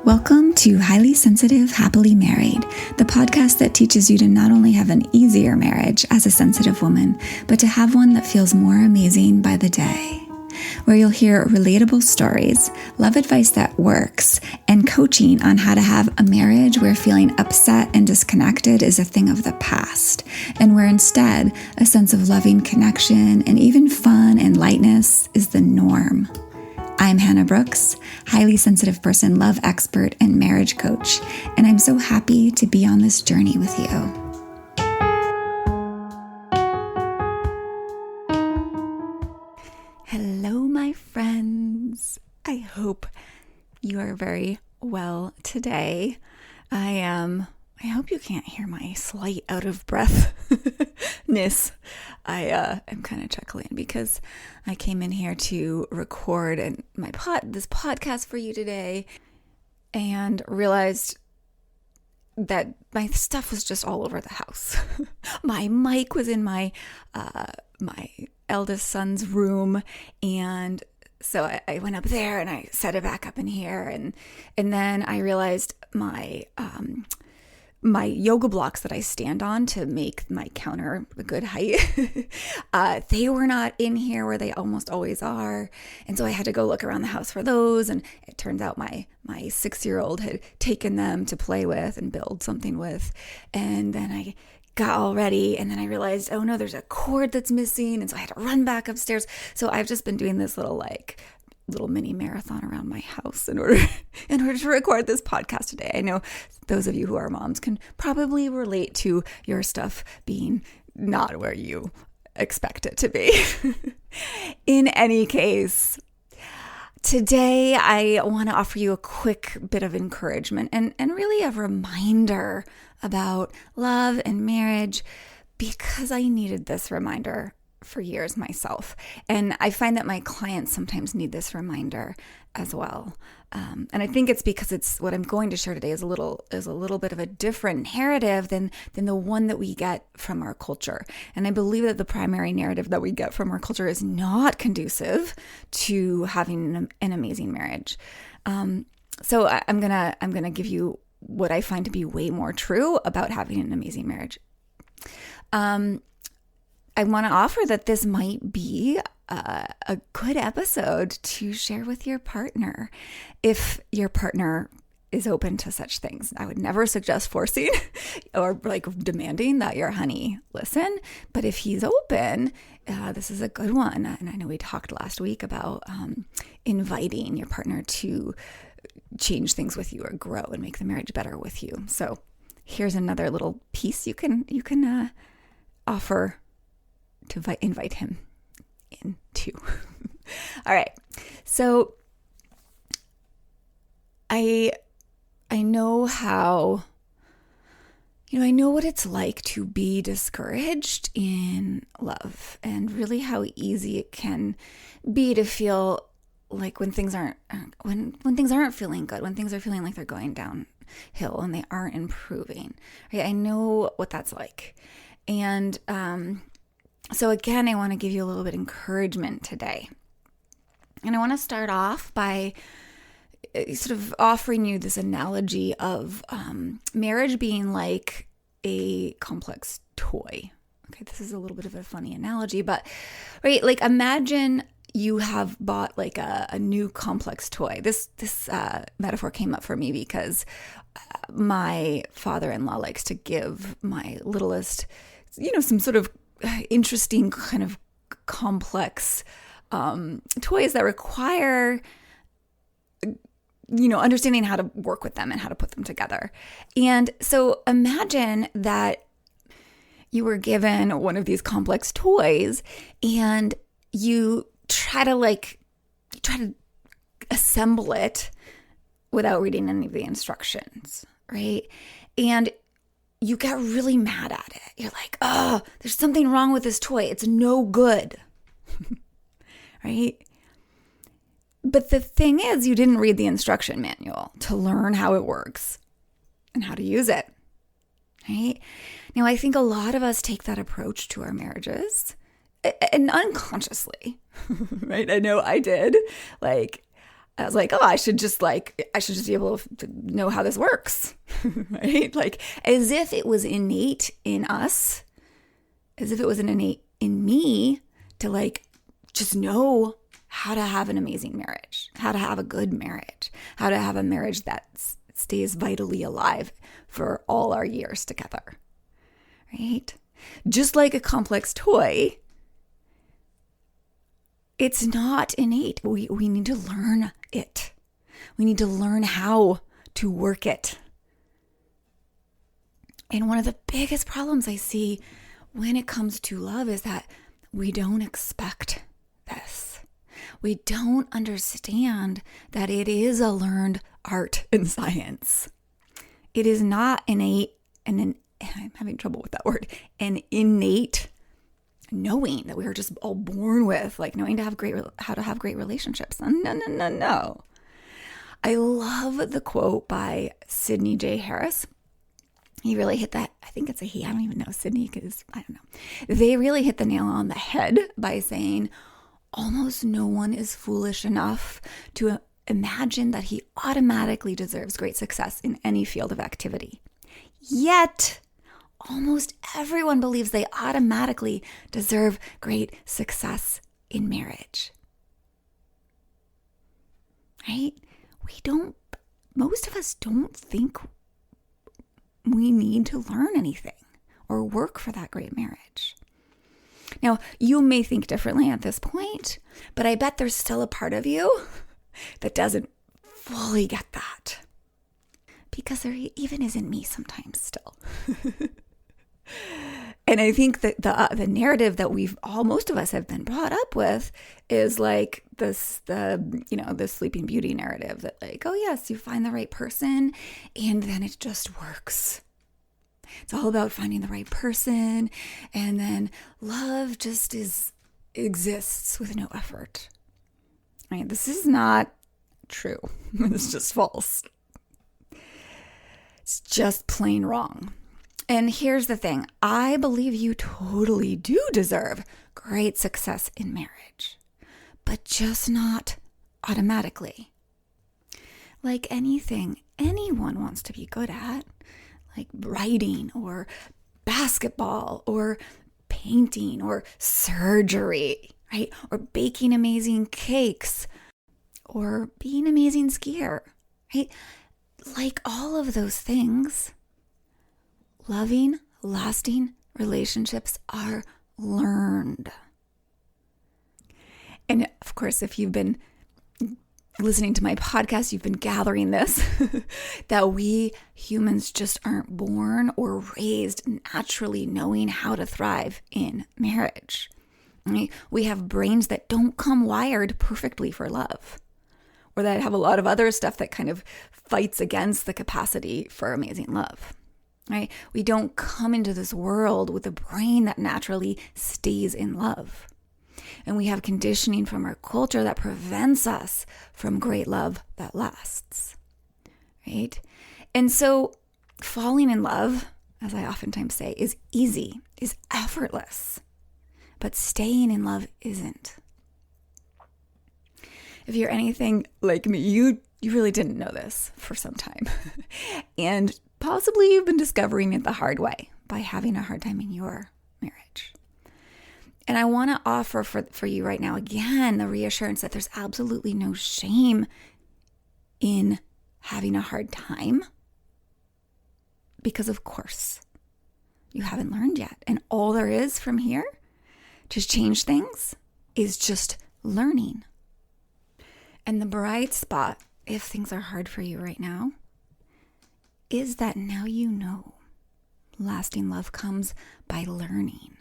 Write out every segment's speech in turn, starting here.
Welcome to Highly Sensitive, Happily Married, the podcast that teaches you to not only have an easier marriage as a sensitive woman, but to have one that feels more amazing by the day. Where you'll hear relatable stories, love advice that works, and coaching on how to have a marriage where feeling upset and disconnected is a thing of the past, and where instead a sense of loving connection and even fun and lightness is the norm. I'm Hannah Brooks, highly sensitive person, love expert, and marriage coach, and I'm so happy to be on this journey with you. Hello, my friends. I hope you are very well today. I hope you can't hear my slight out of breathness. I am kind of chuckling because I came in here to record this podcast for you today and realized that my stuff was just all over the house. My mic was in my eldest son's room, and so I went up there and I set it back up in here, and then I realized my yoga blocks that I stand on to make my counter a good height, they were not in here where they almost always are. And so I had to go look around the house for those. And it turns out my 6-year-old had taken them to play with and build something with. And then I got all ready, and then I realized, oh no, there's a cord that's missing. And so I had to run back upstairs. So I've just been doing this little mini marathon around my house in order to record this podcast today. I know those of you who are moms can probably relate to your stuff being not where you expect it to be. In any case, today I want to offer you a quick bit of encouragement and really a reminder about love and marriage, because I needed this reminder for years myself. And I find that my clients sometimes need this reminder as well. And I think it's because it's what I'm going to share today is a little bit of a different narrative than the one that we get from our culture. And I believe that the primary narrative that we get from our culture is not conducive to having an amazing marriage. So I'm gonna give you what I find to be way more true about having an amazing marriage. I want to offer that this might be a good episode to share with your partner if your partner is open to such things. I would never suggest forcing or demanding that your honey listen, but if he's open, this is a good one. And I know we talked last week about inviting your partner to change things with you or grow and make the marriage better with you. So here's another little piece you can offer to invite him into. All right. So I know how, I know what it's like to be discouraged in love, and really how easy it can be to feel like when things aren't feeling good, when things are feeling like they're going downhill and they aren't improving. Right? I know what that's like. And so again, I want to give you a little bit of encouragement today. And I want to start off by sort of offering you this analogy of marriage being like a complex toy. Okay, this is a little bit of a funny analogy, but right, like imagine you have bought like a new complex toy. This metaphor came up for me because my father-in-law likes to give my littlest, some sort of interesting kind of complex toys that require understanding how to work with them and how to put them together. And so imagine that you were given one of these complex toys and you try to assemble it without reading any of the instructions, right? And you get really mad at it. You're like, oh, there's something wrong with this toy. It's no good, right? But the thing is, you didn't read the instruction manual to learn how it works and how to use it, right? Now, I think a lot of us take that approach to our marriages, and unconsciously, right? I know I did. Like, I was like, oh, I should just be able to know how this works, right? Like as if it was innate in us, as if it was an innate in me to like just know how to have an amazing marriage, how to have a good marriage, how to have a marriage that stays vitally alive for all our years together, right? Just like a complex toy, it's not innate. We need to learn it. We need to learn how to work it. And one of the biggest problems I see when it comes to love is that we don't expect this. We don't understand that it is a learned art and science. It is not innate, and I'm having trouble with that word, an innate knowing that we are just all born with, like knowing how to have great relationships. No. I love the quote by Sidney J. Harris. He really hit that. I think it's a he. I don't even know Sidney because I don't know. They really hit the nail on the head by saying almost no one is foolish enough to imagine that he automatically deserves great success in any field of activity. Yet, almost everyone believes they automatically deserve great success in marriage. Right? Most of us don't think we need to learn anything or work for that great marriage. Now, you may think differently at this point, but I bet there's still a part of you that doesn't fully get that. Because there even isn't me sometimes still. And I think that the narrative that most of us have been brought up with is like the Sleeping Beauty narrative that like, oh yes, you find the right person and then it just works. It's all about finding the right person, and then love just exists with no effort. Right? This is not true. It's just false. It's just plain wrong. And here's the thing. I believe you totally do deserve great success in marriage, but just not automatically. Like anything anyone wants to be good at, like writing or basketball or painting or surgery, right? Or baking amazing cakes or being an amazing skier, right? Like all of those things, loving, lasting relationships are learned. And of course, if you've been listening to my podcast, you've been gathering this, that we humans just aren't born or raised naturally knowing how to thrive in marriage. Right? We have brains that don't come wired perfectly for love, or that have a lot of other stuff that kind of fights against the capacity for amazing love. Right? We don't come into this world with a brain that naturally stays in love. And we have conditioning from our culture that prevents us from great love that lasts. Right? And so falling in love, as I oftentimes say, is easy, is effortless. But staying in love isn't. If you're anything like me, you really didn't know this for some time. And possibly you've been discovering it the hard way by having a hard time in your marriage. And I want to offer for you right now, again, the reassurance that there's absolutely no shame in having a hard time. Because of course, you haven't learned yet. And all there is from here to change things is just learning. And the bright spot, if things are hard for you right now, is that now you know lasting love comes by learning.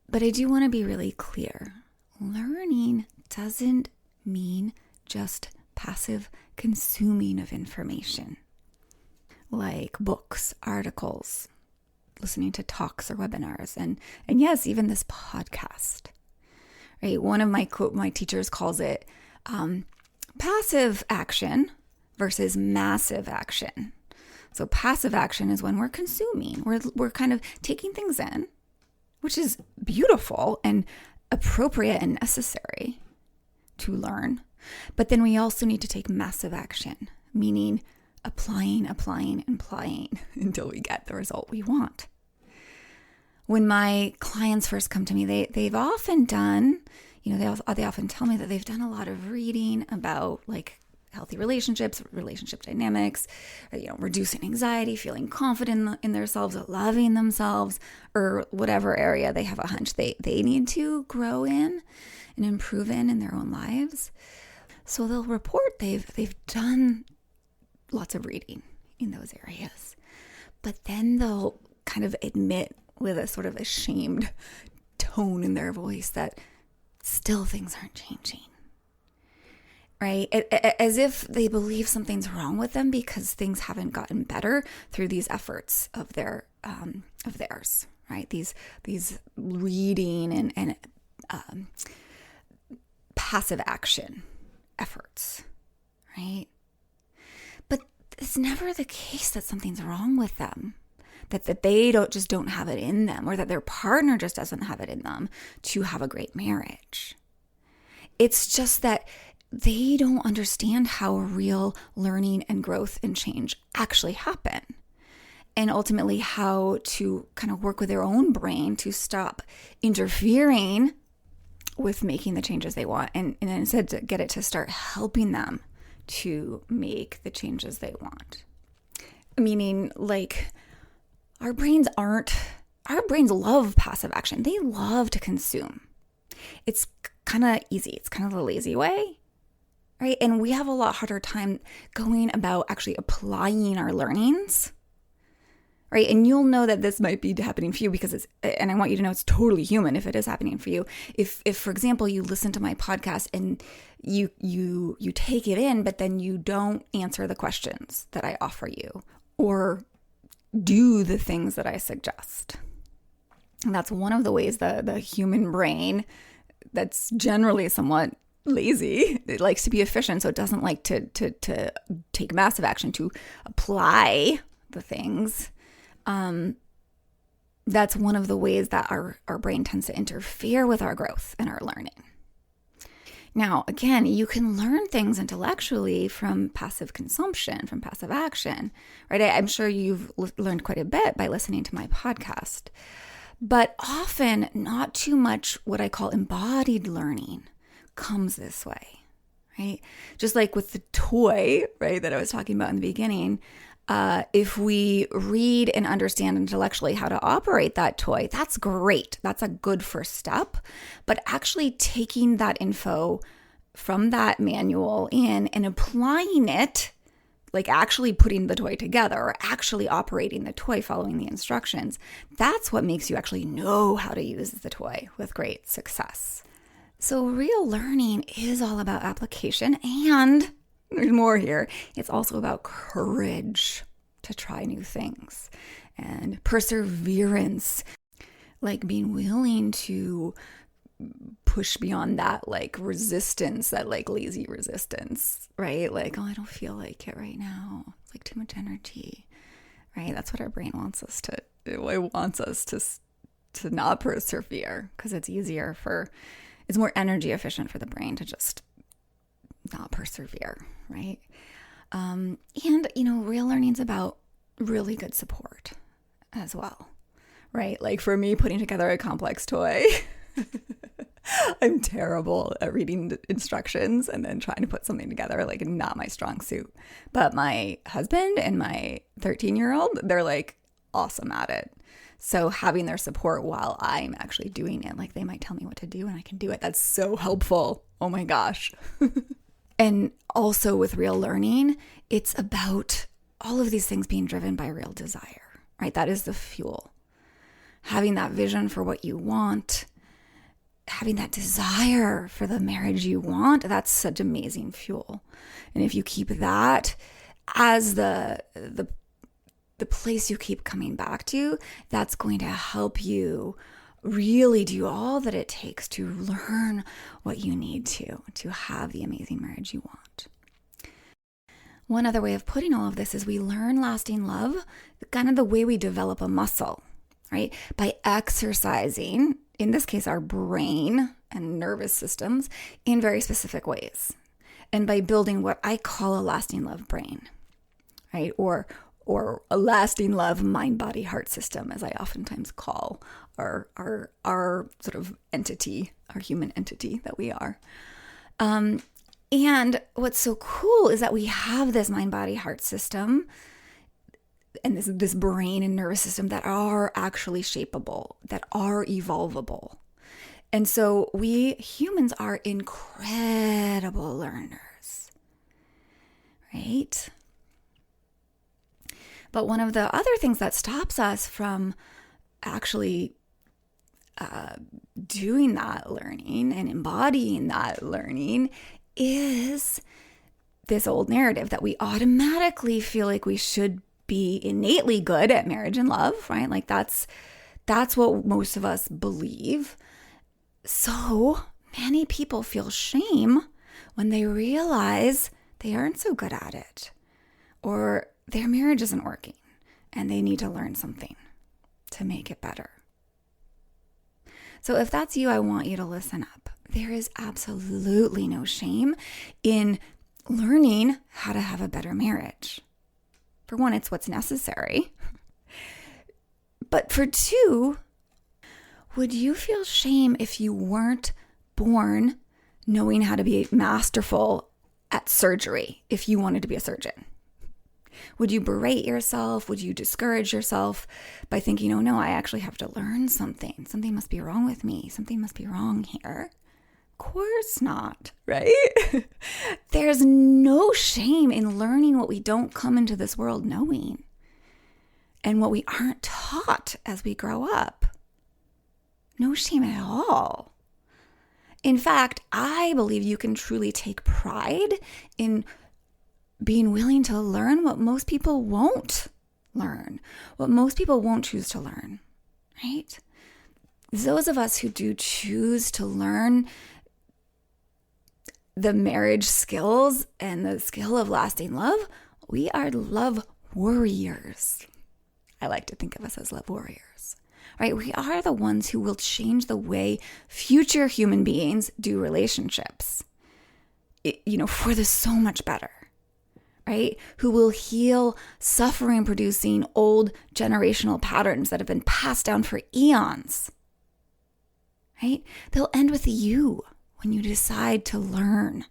But I do want to be really clear. Learning doesn't mean just passive consuming of information, like books, articles, listening to talks or webinars, and yes, even this podcast. Right? One of my teachers calls it passive action versus massive action. So passive action is when we're consuming, we're kind of taking things in, which is beautiful and appropriate and necessary. to learn. But then we also need to take massive action, meaning applying until we get the result we want. When my clients first come to me, they've often done, they often tell me that they've done a lot of reading about like healthy relationships, relationship dynamics, reducing anxiety, feeling confident in themselves, loving themselves, or whatever area they have a hunch they need to grow in and improve in their own lives. So they'll report they've done lots of reading in those areas, but then they'll kind of admit with a sort of ashamed tone in their voice that still things aren't changing, right? As if they believe something's wrong with them because things haven't gotten better through these efforts of theirs, right? These reading and passive action efforts, right? But it's never the case that something's wrong with them, that they don't have it in them, or that their partner just doesn't have it in them to have a great marriage. It's just that they don't understand how real learning and growth and change actually happen, and ultimately how to kind of work with their own brain to stop interfering with making the changes they want, and instead to get it to start helping them to make the changes they want. Meaning, like, our brains love passive action. They love to consume. It's kind of easy. It's kind of the lazy way, right? And we have a lot harder time going about actually applying our learnings, right? And you'll know that this might be happening for you and I want you to know it's totally human if it is happening for you. If for example, you listen to my podcast and you take it in, but then you don't answer the questions that I offer you or do the things that I suggest. And that's one of the ways the human brain, that's generally somewhat lazy, it likes to be efficient, so it doesn't like to take massive action to apply the things. That's one of the ways that our brain tends to interfere with our growth and our learning. Now, again, you can learn things intellectually from passive consumption, from passive action, right? I'm sure you've learned quite a bit by listening to my podcast, but often not too much what I call embodied learning comes this way, right? Just like with the toy, right, that I was talking about in the beginning, if we read and understand intellectually how to operate that toy, that's great. That's a good first step. But actually taking that info from that manual in and applying it, like actually putting the toy together or actually operating the toy, following the instructions, that's what makes you actually know how to use the toy with great success. So real learning is all about application, and there's more here. It's also about courage to try new things and perseverance, like being willing to push beyond that like resistance, that like lazy resistance, right? Like, oh, I don't feel like it right now. It's like too much energy, right? That's what our brain wants us to do. It wants us to not persevere because it's more energy efficient for the brain to just not persevere, right? And, real learning's about really good support as well, right? Like for me, putting together a complex toy, I'm terrible at reading the instructions and then trying to put something together, like not my strong suit. But my husband and my 13-year-old, they're like awesome at it. So having their support while I'm actually doing it, like they might tell me what to do and I can do it. That's so helpful. Oh my gosh. And also with real learning, it's about all of these things being driven by real desire, right? That is the fuel. Having that vision for what you want, having that desire for the marriage you want, that's such amazing fuel. And if you keep that as the place you keep coming back to, that's going to help you really do all that it takes to learn what you need to have the amazing marriage you want. One other way of putting all of this is we learn lasting love, kind of the way we develop a muscle, right? By exercising in this case, our brain and nervous systems in very specific ways. And by building what I call a lasting love brain, right? Or a lasting love mind, body, heart system, as I oftentimes call our sort of entity, our human entity that we are. And what's so cool is that we have this mind, body, heart system and this brain and nervous system that are actually shapeable, that are evolvable. And so we humans are incredible learners, right? But one of the other things that stops us from actually doing that learning and embodying that learning is this old narrative that we automatically feel like we should be innately good at marriage and love, right? Like that's what most of us believe. So many people feel shame when they realize they aren't so good at it, or their marriage isn't working and they need to learn something to make it better. So if that's you, I want you to listen up. There is absolutely no shame in learning how to have a better marriage. For one, it's what's necessary. But for two, would you feel shame if you weren't born knowing how to be masterful at surgery, if you wanted to be a surgeon? Would you berate yourself? Would you discourage yourself by thinking, oh no, I actually have to learn something. Something must be wrong with me. Something must be wrong here. Of course not, right? There's no shame in learning what we don't come into this world knowing and what we aren't taught as we grow up. No shame at all. In fact, I believe you can truly take pride in being willing to learn what most people won't learn, what most people won't choose to learn, right? Those of us who do choose to learn the marriage skills and the skill of lasting love, we are love warriors. I like to think of us as love warriors, right? We are the ones who will change the way future human beings do relationships, for the so much better. Right? Who will heal suffering producing old generational patterns that have been passed down for eons. Right? They'll end with you when you decide to learn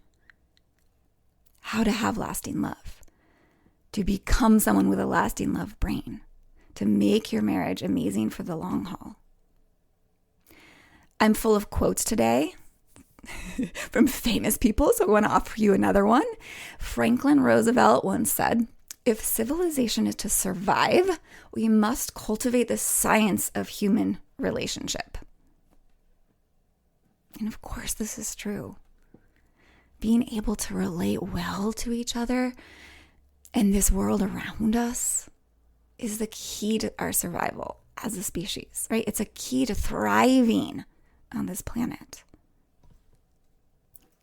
how to have lasting love, to become someone with a lasting love brain, to make your marriage amazing for the long haul. I'm full of quotes today from famous people, so I want to offer you another one. Franklin Roosevelt once said, "If civilization is to survive, we must cultivate the science of human relationship." And of course, this is true. Being able to relate well to each other and this world around us is the key to our survival as a species, right? It's a key to thriving on this planet.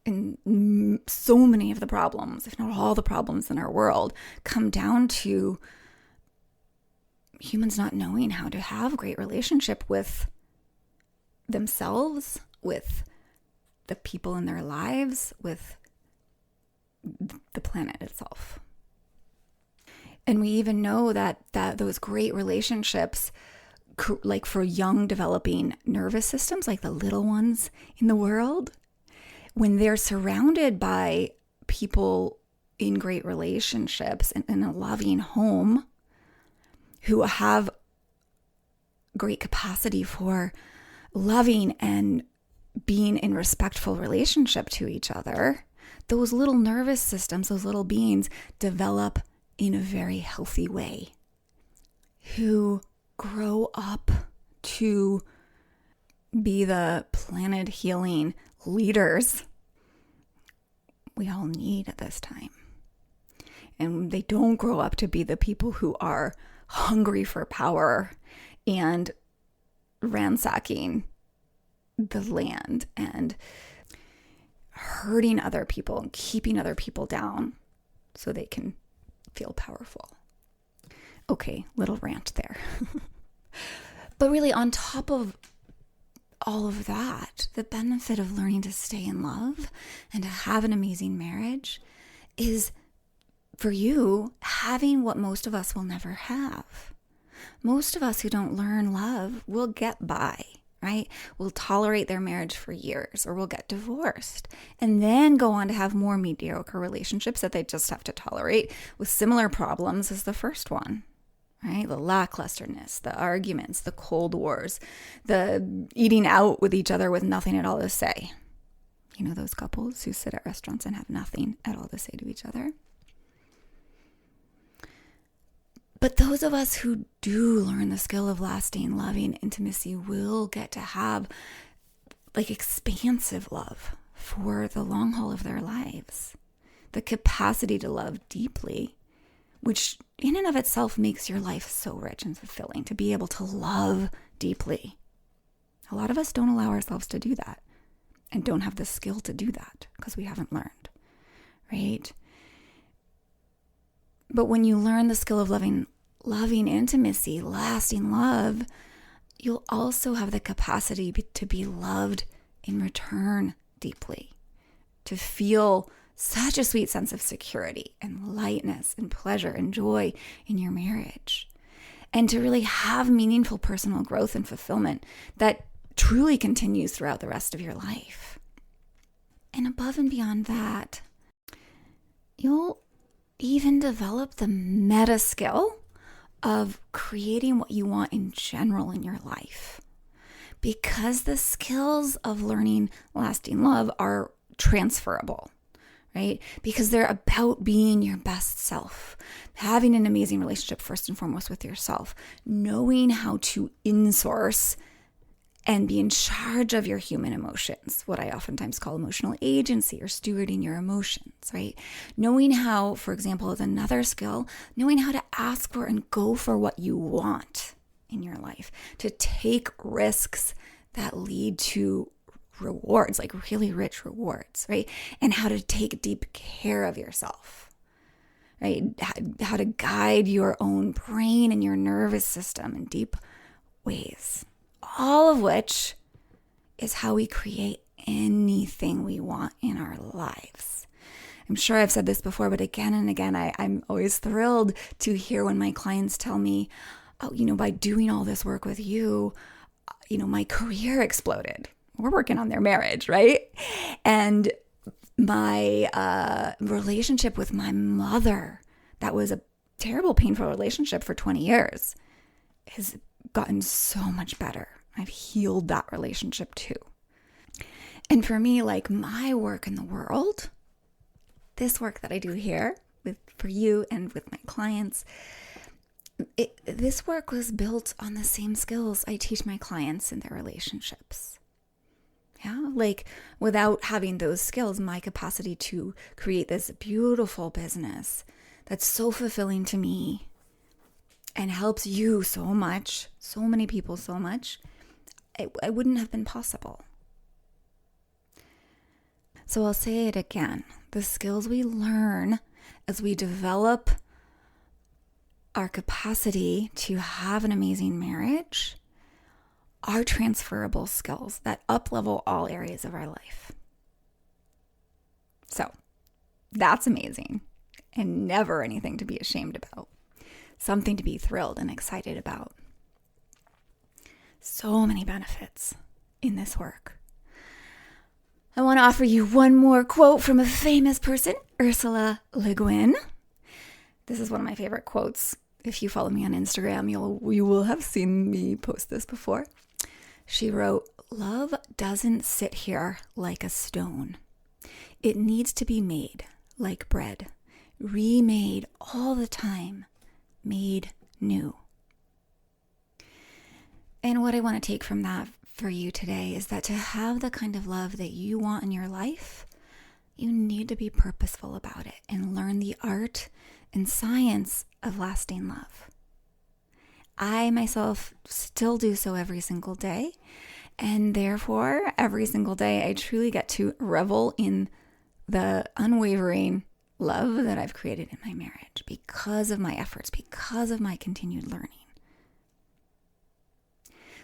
And so many of the problems, if not all the problems in our world, come down to humans not knowing how to have a great relationship with themselves, with the people in their lives, with the planet itself. And we even know that those great relationships, like for young developing nervous systems, like the little ones in the world, when they're surrounded by people in great relationships and in a loving home who have great capacity for loving and being in respectful relationship to each other, those little nervous systems, those little beings develop in a very healthy way, who grow up to be the planet healing leaders we all need at this time. And they don't grow up to be the people who are hungry for power and ransacking the land and hurting other people and keeping other people down so they can feel powerful. Okay, little rant there. But really, on top of all of that, the benefit of learning to stay in love and to have an amazing marriage is for you having what most of us will never have. Most of us who don't learn love will get by, right? We'll tolerate their marriage for years, or we'll get divorced and then go on to have more mediocre relationships that they just have to tolerate with similar problems as the first one, right? The lacklusterness, the arguments, the cold wars, the eating out with each other with nothing at all to say. You know, those couples who sit at restaurants and have nothing at all to say to each other. But those of us who do learn the skill of lasting, loving intimacy will get to have like expansive love for the long haul of their lives. The capacity to love deeply, which in and of itself makes your life so rich and fulfilling, to be able to love deeply. A lot of us don't allow ourselves to do that and don't have the skill to do that because we haven't learned, right? But when you learn the skill of loving intimacy, lasting love, you'll also have the capacity to be loved in return deeply, to feel such a sweet sense of security and lightness and pleasure and joy in your marriage, and to really have meaningful personal growth and fulfillment that truly continues throughout the rest of your life. And above and beyond that, you'll even develop the meta skill of creating what you want in general in your life. Because the skills of learning lasting love are transferable, right? Because they're about being your best self, having an amazing relationship first and foremost with yourself, knowing how to insource and be in charge of your human emotions, what I oftentimes call emotional agency, or stewarding your emotions, right? Knowing how, for example, is another skill, knowing how to ask for and go for what you want in your life, to take risks that lead to rewards, like really rich rewards, right? And how to take deep care of yourself, right? How to guide your own brain and your nervous system in deep ways. All of which is how we create anything we want in our lives. I'm sure I've said this before, but again and again, I'm always thrilled to hear when my clients tell me, oh, by doing all this work with you, my career exploded. We're working on their marriage, right? And my relationship with my mother, that was a terrible, painful relationship for 20 years, has gotten so much better. I've healed that relationship too. And for me, like my work in the world, this work that I do here for you and with my clients, this work was built on the same skills I teach my clients in their relationships. Yeah, like without having those skills, my capacity to create this beautiful business that's so fulfilling to me and helps you so much, so many people so much, it wouldn't have been possible. So I'll say it again. The skills we learn as we develop our capacity to have an amazing marriage are transferable skills that up-level all areas of our life. So that's amazing and never anything to be ashamed about. Something to be thrilled and excited about. So many benefits in this work. I want to offer you one more quote from a famous person, Ursula Le Guin. This is one of my favorite quotes. If you follow me on Instagram, you will have seen me post this before. She wrote, "Love doesn't sit here like a stone. It needs to be made like bread, remade all the time, made new." And what I want to take from that for you today is that to have the kind of love that you want in your life, you need to be purposeful about it and learn the art and science of lasting love. I myself still do so every single day, and therefore every single day I truly get to revel in the unwavering love that I've created in my marriage because of my efforts, because of my continued learning.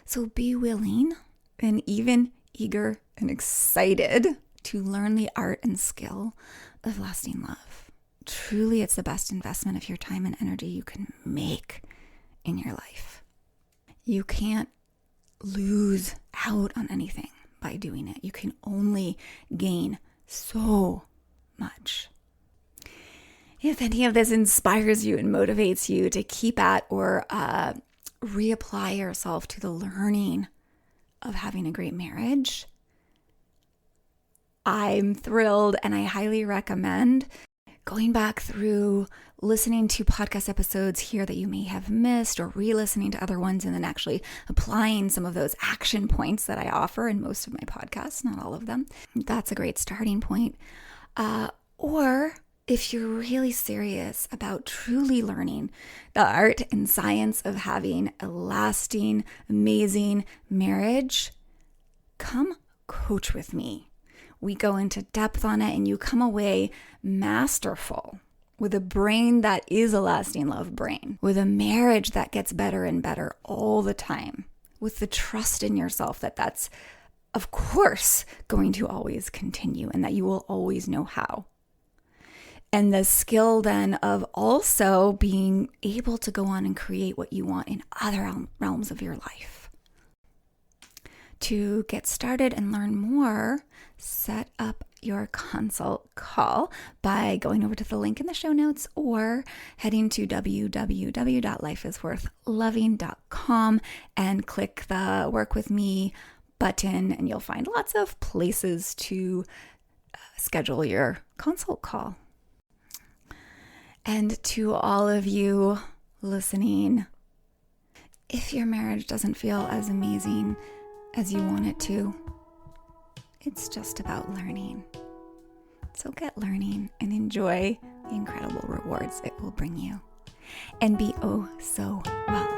So be willing and even eager and excited to learn the art and skill of lasting love. Truly, it's the best investment of your time and energy you can make in your life. You can't lose out on anything by doing it. You can only gain so much. If any of this inspires you and motivates you to keep at or reapply yourself to the learning of having a great marriage, I'm thrilled and I highly recommend going back through listening to podcast episodes here that you may have missed, or re-listening to other ones and then actually applying some of those action points that I offer in most of my podcasts, not all of them. That's a great starting point. Or if you're really serious about truly learning the art and science of having a lasting, amazing marriage, come coach with me. We go into depth on it and you come away masterful with a brain that is a lasting love brain, with a marriage that gets better and better all the time, with the trust in yourself that that's, of course, going to always continue and that you will always know how. And the skill then of also being able to go on and create what you want in other realms of your life. To get started and learn more, set up your consult call by going over to the link in the show notes or heading to www.lifeisworthloving.com and click the Work With Me button, and you'll find lots of places to schedule your consult call. And to all of you listening, if your marriage doesn't feel as amazing as you want it to, it's just about learning. So get learning and enjoy the incredible rewards it will bring you. And be oh so well.